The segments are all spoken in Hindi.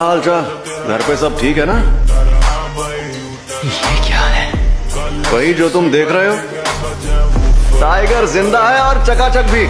हाल चाल, घर पे सब ठीक है ना? ये क्या है? वही जो तुम देख रहे हो, टाइगर जिंदा है और चकाचक भी।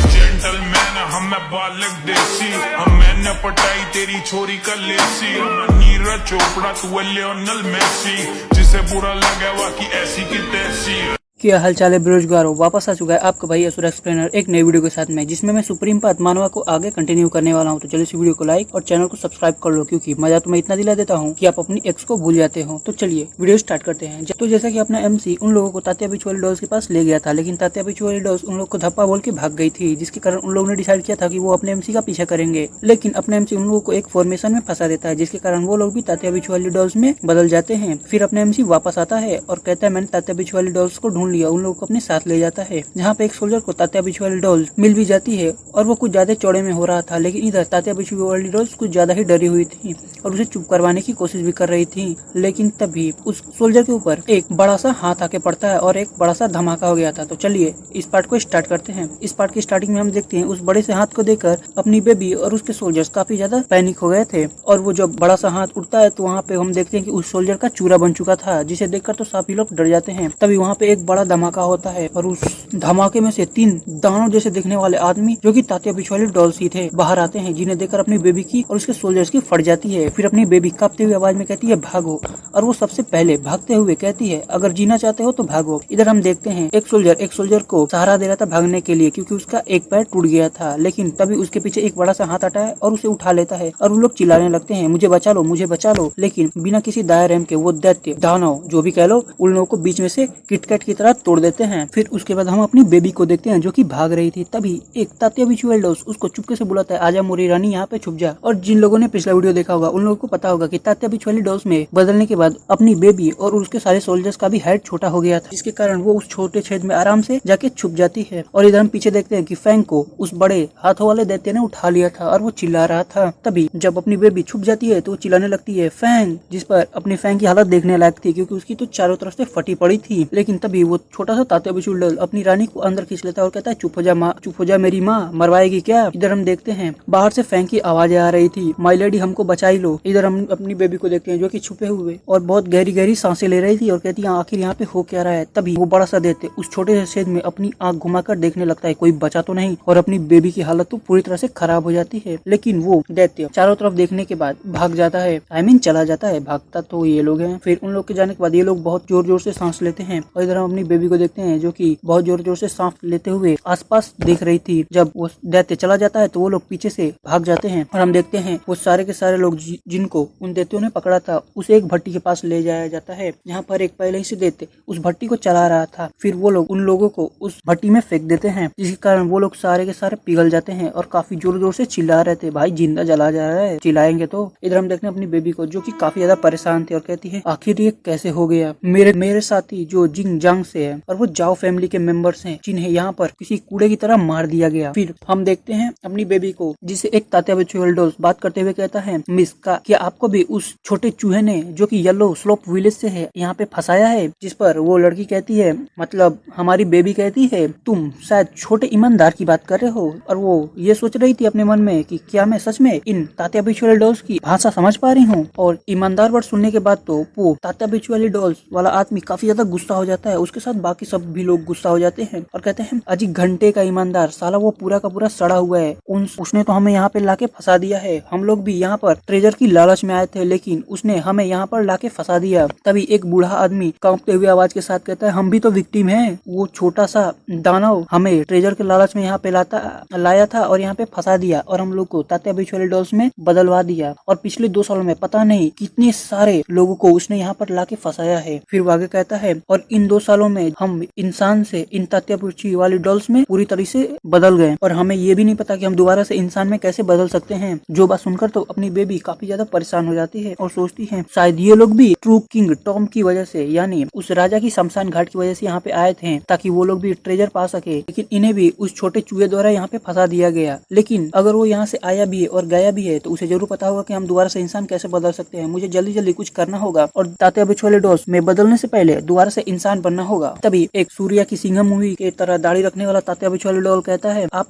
जेंटलमैन हमें बालक देसी, मैंने पटाई तेरी छोरी का लेसी। नीरज चोपड़ा तू है लियोनेल मेसी, जिसे बुरा लगे वाकी ऐसी की तैसी। क्या हालचाल है बेरोजगारों, वापस आ चुका है आपका भाई असुर एक्सप्लेनर एक नई वीडियो के साथ में, जिसमें मैं सुप्रीम पाथ मानवा को आगे कंटिन्यू करने वाला हूं। तो चलिए इस वीडियो को लाइक और चैनल को सब्सक्राइब कर लो, क्योंकि मजा तो मैं इतना दिला देता हूं कि आप अपनी एक्स को भूल जाते हो। तो चलिए वीडियो स्टार्ट करते हैं। तो जैसा कि अपना एमसी उन लोगों को तात्या बिच वाली डॉल्स के पास ले गया था, लेकिन तात्या बिच वाली डॉल्स उन लोग को धप्पा बोल के भाग गई थी, जिसके कारण उन लोगों ने डिसाइड किया था कि वो अपने एमसी का पीछा करेंगे। लेकिन अपने एमसी उन लोगों को एक फॉर्मेशन में फंसा देता है, जिसके कारण वो लोग भी तात्या बिच वाली डॉल्स में बदल जाते हैं। फिर अपने एमसी वापस आता है और कहता है मैंने तात्या बिच वाली डॉल्स को ढूंढ लिया। उन लोगों को अपने साथ ले जाता है, जहाँ पे एक सोल्जर को तात्या बिच वाली डॉल्स मिल भी जाती है और वो कुछ ज्यादा चौड़े में हो रहा था। लेकिन इधर तात्या बिच वाली डॉल्स कुछ ज्यादा ही डरी हुई थी और उसे चुप करवाने की कोशिश भी कर रही थी। लेकिन तभी उस सोल्जर के ऊपर एक बड़ा सा हाथ आके पड़ता है और एक बड़ा सा धमाका हो गया था। तो चलिए इस पार्ट को स्टार्ट करते हैं। इस पार्ट की स्टार्टिंग में हम देखते हैं उस बड़े से हाथ को देखकर अपनी बेबी और उसके सोल्जर्स काफी ज्यादा पैनिक हो गए थे। और वो जब बड़ा सा हाथ उठता है तो वहाँ पे हम देखते हैं कि उस सोल्जर का चूरा बन चुका था, जिसे देखकर तो सभी लोग डर जाते हैं। तभी वहाँ पे एक बड़ा धमाका होता है और उस धमाके में से 3 दानों जैसे दिखने वाले आदमी, जो कि तात्या बिच वाली डॉल्स ही थे, बाहर आते हैं, जिन्हें देखकर अपनी बेबी की और उसके सोल्जर्स की फट जाती है। फिर अपनी बेबी कांपते हुए आवाज में कहती है भागो, और वो सबसे पहले भागते हुए कहती है अगर जीना चाहते हो तो भागो। इधर हम देखते हैं एक सोल्जर को सहारा दे रहा था भागने के लिए, क्योंकि उसका एक पैर टूट गया था। लेकिन तभी उसके पीछे एक बड़ा सा हाथ आता है और उसे उठा लेता है और वो लोग चिल्लाने लगते हैं मुझे बचा लो, मुझे बचा लो। लेकिन बिना किसी दया रहम के वो दैत्य दानव जो भी कह लो, उन लोगों को बीच में से किटकैट की तरह तोड़ देते हैं। फिर उसके बाद हम अपनी बेबी को देखते हैं जो कि भाग रही थी। तभी एक तात्या बिच वाली डॉल्स उसको चुपके से बुलाता है आजा मोरी रानी यहाँ पे छुप जा। और जिन लोगों ने पिछला वीडियो देखा होगा उन लोगों को पता होगा कि तात्या बिच वाली डॉल्स में बदलने के बाद अपनी बेबी और उसके सारे सोल्जर्स का भी हेड छोटा हो गया था, जिसके कारण वो उस छोटे छेद में आराम से जाके छुप जाती है। और इधर हम पीछे देखते हैं कि फैंग को उस बड़े हाथों वाले दैत्य ने उठा लिया था और वो चिल्ला रहा था। तभी जब अपनी बेबी छुप जाती है तो वो चिल्लाने लगती है फैंग, जिस पर अपनी फैंग की हालत देखने लायक थी, क्योंकि उसकी तो चारों तरफ से फटी पड़ी थी। लेकिन तभी वो छोटा सा तात्या बिच वाली डॉल अपनी रानी को अंदर खींच लेता है और कहता है चुप हो जा माँ, चुप हो जा मेरी माँ, मरवाएगी क्या। इधर हम देखते हैं बाहर से फैंग की आवाजें आ रही थी, माय लेडी हमको बचाई लो। इधर हम अपनी बेबी को देखते हैं जो कि छुपे हुए और बहुत गहरी गहरी सांसें ले रही थी और कहती है आखिर यहाँ पे हो क्या रहा है। तभी वो बड़ा सा दैत्य उस छोटे से छेद में अपनी आंख घुमाकर देखने लगता है कोई बचा तो नहीं, और अपनी बेबी की हालत तो पूरी तरह से खराब हो जाती है। लेकिन वो दैत्य चारों तरफ देखने के बाद भाग जाता है, चला जाता है। भागता तो ये लोग हैं। फिर उन लोग के जाने के बाद ये लोग बहुत जोर जोर से सांस लेते हैं और इधर हम अपनी बेबी को देखते हैं जो कि बहुत जोर जोर से सांस लेते हुए आसपास देख रही थी। जब वो दैत्य चला जाता है तो वो लोग पीछे से भाग जाते हैं और हम देखते हैं वो सारे के सारे लोग जिनको उन दैत्यों ने पकड़ा था उसे एक भट्टी के पास ले जाया जाता है, जहाँ पर एक पहले ही से दैत्य उस भट्टी को चला रहा था। फिर वो लोग उन लोगों को उस भट्टी में फेंक देते हैं, जिसके कारण वो लोग सारे के सारे पिघल जाते हैं और काफी जोर जोर से चिल्ला रहे थे भाई जिंदा जला जा रहा है, चिल्लाएंगे तो। इधर हम देखते हैं अपनी बेबी को जो कि काफी ज्यादा परेशान थी और कहती है आखिर ये कैसे हो गया। मेरे साथी जो जिंग जांग से है और वो जाओ फैमिली के मेंबर्स हैं, जिन्हें यहाँ पर किसी कूड़े की तरह मार दिया गया। फिर हम देखते हैं अपनी बेबी को, जिसे एक तात्या बिच वाली डॉल्स बात करते हुए कहता है मिस का क्या आपको भी उस छोटे चूहे ने जो कि येलो स्लोप विलेज से है यहाँ पे फंसाया है। जिस पर वो लड़की कहती है मतलब हमारी बेबी कहती है तुम शायद छोटे ईमानदार की बात कर रहे हो। और वो ये सोच रही थी अपने मन में कि क्या मैं सच में इन तात्या बिच वाली डॉल्स की भाषा समझ पा रही हूँ। और ईमानदार वर्ड सुनने के बाद तो वो तात्या बिच वाली डॉल्स वाला आदमी काफी ज्यादा गुस्सा हो जाता है। उसके साथ बाकी सब भी लोग गुस्सा हो जाते हैं और कहते हैं अजी घंटे का ईमानदार साला वो पूरा का पूरा सड़ा हुआ है, उसने तो हमें यहाँ पे लाके फंसा दिया है। हम लोग भी यहाँ पर ट्रेजर की लालच में आए थे, लेकिन उसने हमें यहाँ पर लाके फंसा दिया। तभी एक बूढ़ा आदमी कांपते हुए आवाज के साथ कहता है हम भी तो विक्टिम हैं, वो छोटा सा दानव हमें ट्रेजर के लालच में यहाँ पे लाया था और यहाँ पे फंसा दिया और हम लोग को तात्या बिच वाली डॉल्स में बदलवा दिया। और पिछले 2 सालों में पता नहीं कितने सारे लोगों को उसने यहाँ पर लाके फंसाया है। फिर वो आगे कहता है और इन 2 सालों में हम इंसान से इन तात्या बिच वाली डॉल्स में पूरी तरह से बदल गए और हमें ये भी नहीं पता कि हम दोबारा से इंसान में कैसे बदल सकते हैं। जो बात सुनकर तो अपनी बेबी काफी ज्यादा परेशान हो जाती है और सोचती है शायद ये लोग भी ट्रू किंग टॉम की वजह से, यानी उस राजा की शमशान घाट की वजह से यहाँ पे आए थे ताकि वो लोग भी ट्रेजर पा सके, लेकिन इन्हें भी उस छोटे चूहे द्वारा यहाँ पे फंसा दिया गया। लेकिन अगर वो यहाँ से आया भी है और गया भी है तो उसे जरूर पता होगा कि हम दोबारा से इंसान कैसे बदल सकते हैं। मुझे जल्दी जल्दी कुछ करना होगा और तात्या बिच वाली डॉल्स में बदलने से पहले दोबारा से इंसान बनना होगा। तभी एक सूर्या की सिंघम मूवी के तरह दाढ़ी रखने वाला तात्या बिच वाली डॉल कहता है आप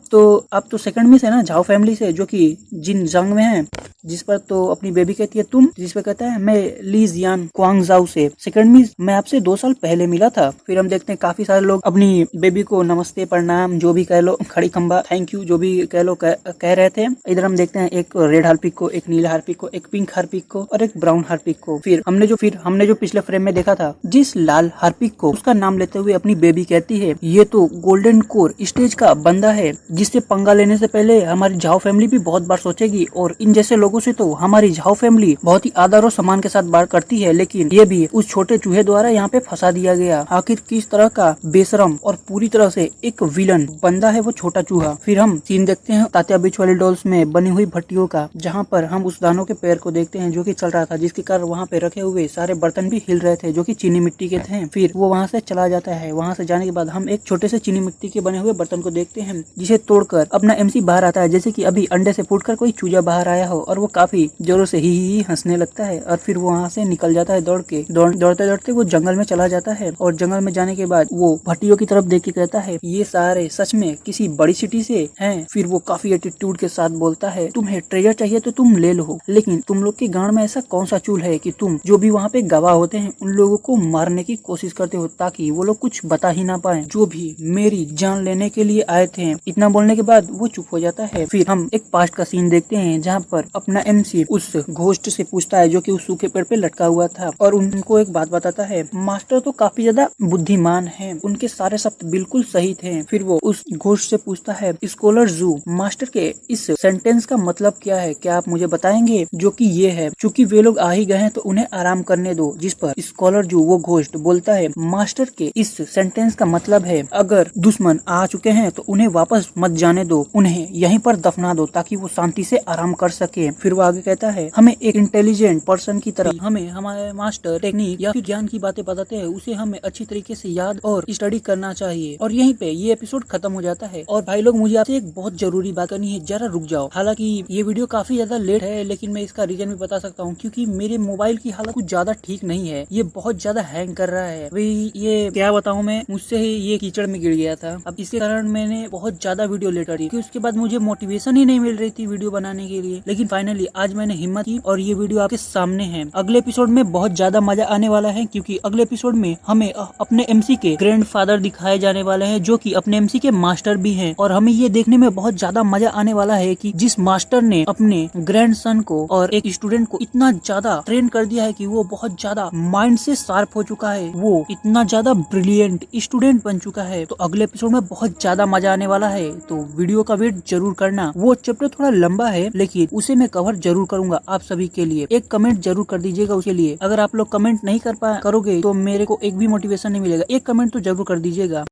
तो सेकंड मिस है ना जाओ फैमिली से, जो कि जिन जंग में है। जिस पर तो अपनी बेबी कहती है तुम, जिस पर कहता है मैं ली जियान क्वांगजाओ से। सेकंड मीन्स मैं आपसे 2 साल पहले मिला था। फिर हम देखते हैं काफी सारे लोग अपनी बेबी को नमस्ते, प्रणाम, जो भी कह लो, खड़ी खंबा, थैंक यू, जो भी कह लो कह रहे थे। इधर हम देखते हैं एक रेड हार्पिक को, एक नीला हार्पिक को, एक पिंक हार्पिक को और एक ब्राउन हार्पिक को। फिर हमने जो पिछले फ्रेम में देखा था, जिस लाल हार्पिक को उसका नाम लेते हुए अपनी बेबी कहती है ये तो गोल्डन कोर स्टेज का बंदा है, जिससे पंगा लेने से पहले हमारी झाओ फैमिली भी बहुत बार सोचेगी और इन जैसे लोगों से तो हमारी झाओ फैमिली बहुत ही आदर और सम्मान के साथ बात करती है, लेकिन ये भी उस छोटे चूहे द्वारा यहाँ पे फंसा दिया गया। आखिर किस तरह का बेशरम और पूरी तरह से एक विलन बंदा है वो छोटा चूहा। फिर हम सीन देखते हैं तात्या बीच वाली डॉल्स में बनी हुई भट्टियों का, जहाँ पर हम उस दानों के पैर को देखते हैं जो कि चल रहा था, जिसके कारण वहाँ पे रखे हुए सारे बर्तन भी हिल रहे थे जो कि चीनी मिट्टी के थे। फिर वो वहाँ से चला जाता है। वहाँ से जाने के बाद हम एक छोटे से चीनी मिट्टी के बने हुए बर्तन को देखते हैं, जिसे तोड़कर अपना MC बाहर आता है, जैसे कि अभी अंडे से फूटकर कोई चूजा बाहर आया हो, और वो काफी जोरों से ही हंसने लगता है। और फिर वो वहाँ से निकल जाता है दौड़ते दौड़ते वो जंगल में चला जाता है। और जंगल में जाने के बाद वो भट्टियों की तरफ देख के कहता है ये सारे सच में किसी बड़ी सिटी से हैं। फिर वो काफी एटीट्यूड के साथ बोलता है तुम्हें ट्रेजर चाहिए तो तुम ले लो, लेकिन तुम लोग के गांव में ऐसा कौन सा चूल है कि तुम जो भी वहाँ पे गवाह होते हैं उन लोगों को मारने की कोशिश करते हो ताकि वो लोग कुछ बता ही ना पाए, जो भी मेरी जान लेने के लिए आए थे। इतना बोलने के बाद वो चुप हो जाता है। फिर हम एक पास्ट का सीन देखते हैं जहाँ पर अपना MC उस घोस्ट से पूछता है जो कि उस सूखे पेड़ पे लटका हुआ था, और उनको एक बात बताता है मास्टर तो काफी ज्यादा बुद्धिमान है, उनके सारे शब्द बिल्कुल सही थे। फिर वो उस घोस्ट से पूछता है स्कॉलर जू मास्टर के इस सेंटेंस का मतलब क्या है, क्या आप मुझे बताएंगे? जो कि ये है चूंकि वे लोग आ ही गए हैं तो उन्हें आराम करने दो। जिस पर स्कॉलर जू वो घोस्ट बोलता है मास्टर के इस सेंटेंस का मतलब है अगर दुश्मन आ चुके हैं तो उन्हें वापस मत जाने दो, उन्हें यहीं पर दफना दो ताकि वो शांति से आराम कर सके। फिर वो आगे कहता है हमें एक इंटेलिजेंट पर्सन की तरह हमें हमारे मास्टर टेक्निक या फिर ज्ञान की बातें बताते हैं, उसे हमें अच्छी तरीके से याद और स्टडी करना चाहिए। और यहीं पे ये एपिसोड खत्म हो जाता है। और भाई लोग मुझे आपसे एक बहुत जरूरी बात करनी है, जरा रुक जाओ। हालांकि ये वीडियो काफी ज्यादा लेट है, लेकिन मैं इसका रीजन भी बता सकता हूँ, क्योंकि मेरे मोबाइल की हालत कुछ ज्यादा ठीक नहीं है, ये बहुत ज्यादा हैंग कर रहा है। वही ये क्या बताऊँ मैं, मुझसे ही ये कीचड़ में गिर गया था। अब इसके कारण मैंने बहुत ज्यादा वीडियो लेट करी, उसके बाद मुझे मोटिवेशन ही नहीं मिल रही थी वीडियो बनाने के लिए। लेकिन फाइनली आज मैंने हिम्मत की और ये वीडियो आपके सामने है। अगले एपिसोड में बहुत ज्यादा मजा आने वाला है, क्योंकि अगले एपिसोड में हमें अपने MC के ग्रैंडफादर दिखाए जाने वाले हैं, जो कि अपने MC के मास्टर भी हैं। और हमें ये देखने में बहुत ज्यादा मजा आने वाला है कि जिस मास्टर ने अपने ग्रैंडसन को और एक स्टूडेंट को इतना ज्यादा ट्रेन कर दिया है कि वो बहुत ज्यादा माइंड से शार्प हो चुका है, वो इतना ज्यादा ब्रिलियंट स्टूडेंट बन चुका है। तो अगले एपिसोड में बहुत ज्यादा मजा आने वाला है, तो वीडियो का वेट जरूर करना। वो चैप्टर थोड़ा लंबा है, लेकिन उसे मैं कवर जरूर करूंगा आप सभी के लिए। एक कमेंट जरूर कर दीजिएगा उसके लिए। अगर आप लोग कमेंट नहीं करोगे तो मेरे को एक भी मोटिवेशन नहीं मिलेगा। एक कमेंट तो जरूर कर दीजिएगा।